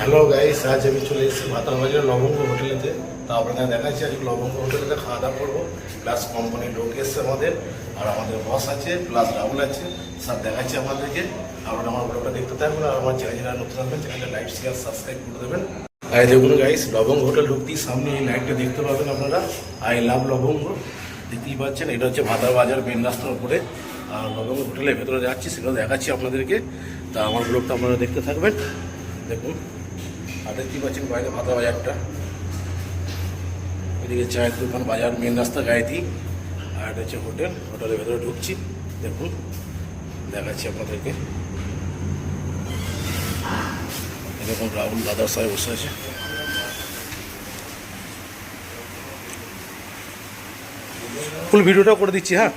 Hello guys, আজ আমি চলে এসেছি ভাতারবাজার লবঙ্গ হোটেলেতে। তা আপনাদের দেখাচ্ছি আজকে লবঙ্গ হোটেলেতে খাওয়া দাওয়া করবো। প্লাস কোম্পানির লোক এসছে আমাদের, আর আমাদের বস আছে, প্লাস রাহুল আছে। সব দেখাচ্ছি আপনাদেরকে। আপনারা আমার ব্লগটা দেখতে থাকবেন, আর আমার চ্যানেল যারা নতুন আসবেন চ্যানেলটা লাইক শেয়ার সাবস্ক্রাইব করে দেবেন। আর দেখুন গাইস, লবঙ্গ হোটেল ঢুকতেই সামনে এই লাইটটা দেখতে পাবেন আপনারা, আই লাভ লবঙ্গ। দেখতেই পাচ্ছেন, এটা হচ্ছে ভাতারবাজার মেন রাস্তার উপরে। আর লবঙ্গ হোটেলের ভেতরে যাচ্ছি, সেটা দেখাচ্ছি আপনাদেরকে। তা আমার ব্লগটা আপনারা দেখতে থাকবেন। দেখুন, আর দেখতে পাচ্ছেন বাইরে ভাতা বাজারটা, এদিকে চায়ের দোকান, বাজার মেন রাস্তা গায়েতি। আর এটা হচ্ছে হোটেল, হোটেলের ভেতরে ঢুকছি। দেখুন, দেখাচ্ছি আপনাদেরকে। এরকম রাহুল দাদার সাহেব বসে আছে। ফুল ভিডিওটাও করে দিচ্ছি। হ্যাঁ,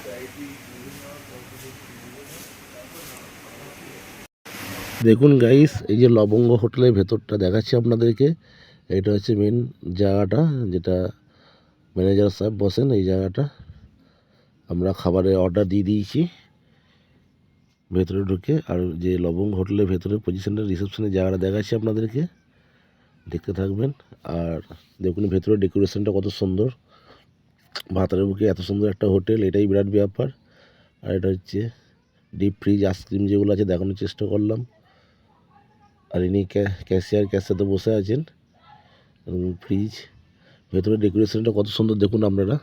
দেখুন গাইস, এই যে লবঙ্গ হোটেলের ভেতরটা দেখাচ্ছি আপনাদেরকে। এটা হচ্ছে মেন জায়গাটা, যেটা ম্যানেজার সাহেব বসেন। এই জায়গাটা আমরা খাবারের অর্ডার দিয়ে দিয়েছি ভেতরে ঢুকে। আর যে লবঙ্গ হোটেলের ভেতরে পজিশনটা, রিসেপশনের জায়গাটা দেখাচ্ছি আপনাদেরকে, দেখতে থাকবেন। আর দেখুন ভেতরে ডেকোরেশনটা কত সুন্দর। ভাতারের বুকে এত সুন্দর একটা হোটেল, এটাই বিরাট ব্যাপার। আর এটা হচ্ছে ডিপ ফ্রিজ আইসক্রিম যেগুলো আছে দেখানোর চেষ্টা করলাম। আর ইনি ক্যাশিয়ার সাথে বসে আছেন। ফ্রিজ, ভেতরে ডেকোরেশনটা কত সুন্দর দেখুন আপনারা,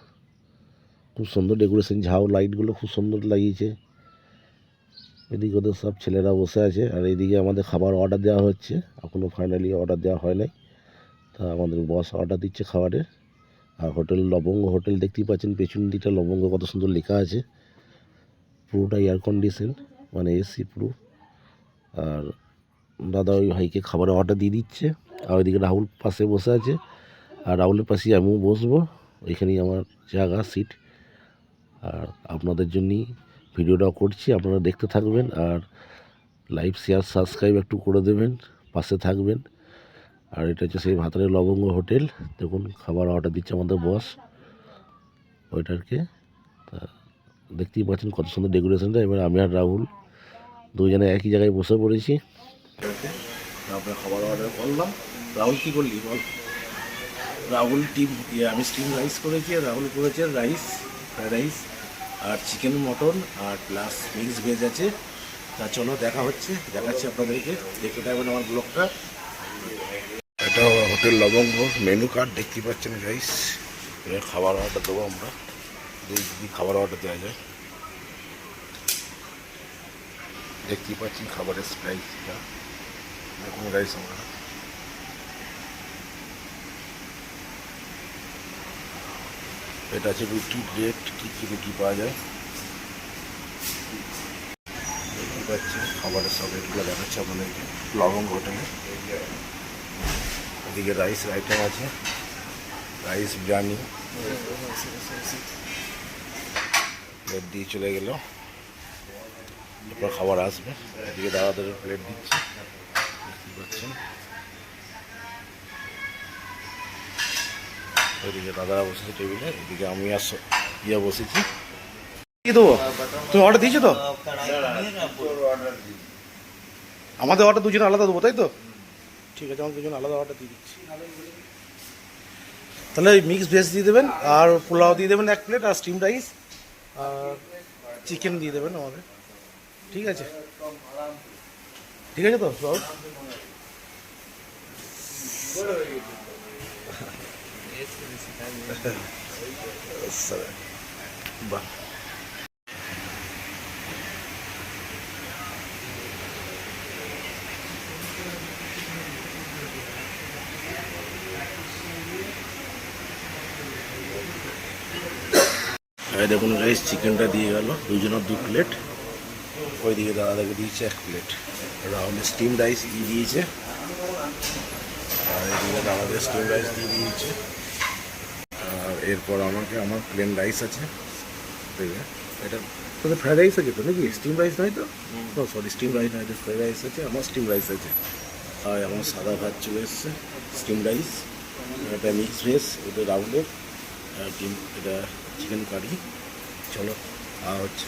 খুব সুন্দর ডেকোরেশন। ঝাউ লাইটগুলো খুব সুন্দর লাগিয়েছে। এদিকে ওদের সব ছেলেরা বসে আছে, আর এইদিকে আমাদের খাবার অর্ডার দেওয়া হচ্ছে। এখনও ফাইনালি অর্ডার দেওয়া হয় নাই, তা আমাদের বস অর্ডার দিচ্ছে খাবারের। আর হোটেল লবঙ্গ হোটেল দেখতেই পাচ্ছেন, পেছন দিকটা লবঙ্গ কত সুন্দর লেখা আছে। পুরোটা এয়ার কন্ডিশন, মানে এসি পুরো। আর দাদা ওই ভাইকে খাবারের অর্ডার দিয়ে দিচ্ছে। আর ওইদিকে রাহুল পাশে বসে আছে, আর রাহুলের পাশে আমিও বসবো। ওইখানেই আমার জায়গা, সিট। আর আপনাদের জন্যই ভিডিওটা করছি, আপনারা দেখতে থাকবেন। আর লাইক শেয়ার সাবস্ক্রাইব একটু করে দেবেন, পাশে থাকবেন। আর এটা হচ্ছে সেই ভাতারের লবঙ্গ হোটেল। দেখুন খাবার অর্ডার দিচ্ছে আমাদের বস ওইটারকে। তা দেখতেই পাচ্ছেন কত সুন্দর ডেকোরেশনটা। এবার আমি আর রাহুল দুজনে একই জায়গায় বসে পড়েছি। তারপরে খাবার অর্ডার করলাম। রাহুল কী করলি বল? রাহুল আমি স্টিম রাইস করেছি, আর রাহুল করেছে রাইস, ফ্রাইড রাইস, আর চিকেন মটন, আর প্লাস মিক্স ভেজ আছে। তা চলো দেখা হচ্ছে, দেখাচ্ছি আপনাদেরকে, দেখতে থাকবেন আমার ব্লগটা। এটা হোটেল লবঙ্গ মেনু কার্ড দেখতে পাচ্ছেন গাইস। এবার খাবার অর্ডার দেবো আমরা, দেখি খাবার অর্ডার দেওয়া যায়। দেখতেই পাচ্ছি খাবারের প্রাইসটা দেখুন গাইস। আমরা এটা আছে রুটি প্লেট, কী কী রুটি পাওয়া যায় দেখতে পাচ্ছি। খাবারের সব রেটগুলো দেখাচ্ছে আপনাদেরকে লবঙ্গ হোটেলে। এদিকে রাইস আইটেম আছে, রাইস বিরিয়ানি প্লেট দিয়ে চলে গেল, এরপর খাবার আসবে। এদিকে দাদাদের প্লেট দিচ্ছে দেখতে পাচ্ছেন। ওইদিকে দাদারা বসেছে টেবিলে, এদিকে আমি আর বসেছি। কি দেবো? তুমি অর্ডার দিয়েছো তো? আমাদের অর্ডার দুজনে আলাদা দেবো, তাই তো? ঠিক আছে, আমাদের দুজনে আলাদা অর্ডার দিয়ে দিচ্ছি। তাহলে ওই মিক্স ভেজ দিয়ে দেবেন, আর পোলাও দিয়ে দেবেন 1 প্লেট, আর স্টিম রাইস, আর চিকেন দিয়ে দেবেন আমাদের। ঠিক আছে, ঠিক আছে তো বাবু? বাহ, দেখুন রাইস চিকেনটা দিয়ে গেল, দুজনের 2 প্লেট। ওইদিকে দাদাকে দিয়েছে 1 প্লেট। রাহুল স্টিম রাইস দিয়ে দিয়েছে, আর এদিকে দাদাদের স্টিম রাইস দিয়ে দিয়েছে। আর এরপর আমার প্লেন রাইস আছে। দেখবে এটা তোদের ফ্রাইড রাইস আছে তো নাকি? স্টিম রাইস নয় তো? ও সরি, স্টিম রাইস নয়, ফ্রাইড রাইস আছে। আমার স্টিম রাইস আছে। আর আমার সাদা ভাত চলে এসছে, স্টিম রাইস, এটা মিক্স ভেজ, এটা রাহুলের, এটা চিকেন কারি। চলো হচ্ছে।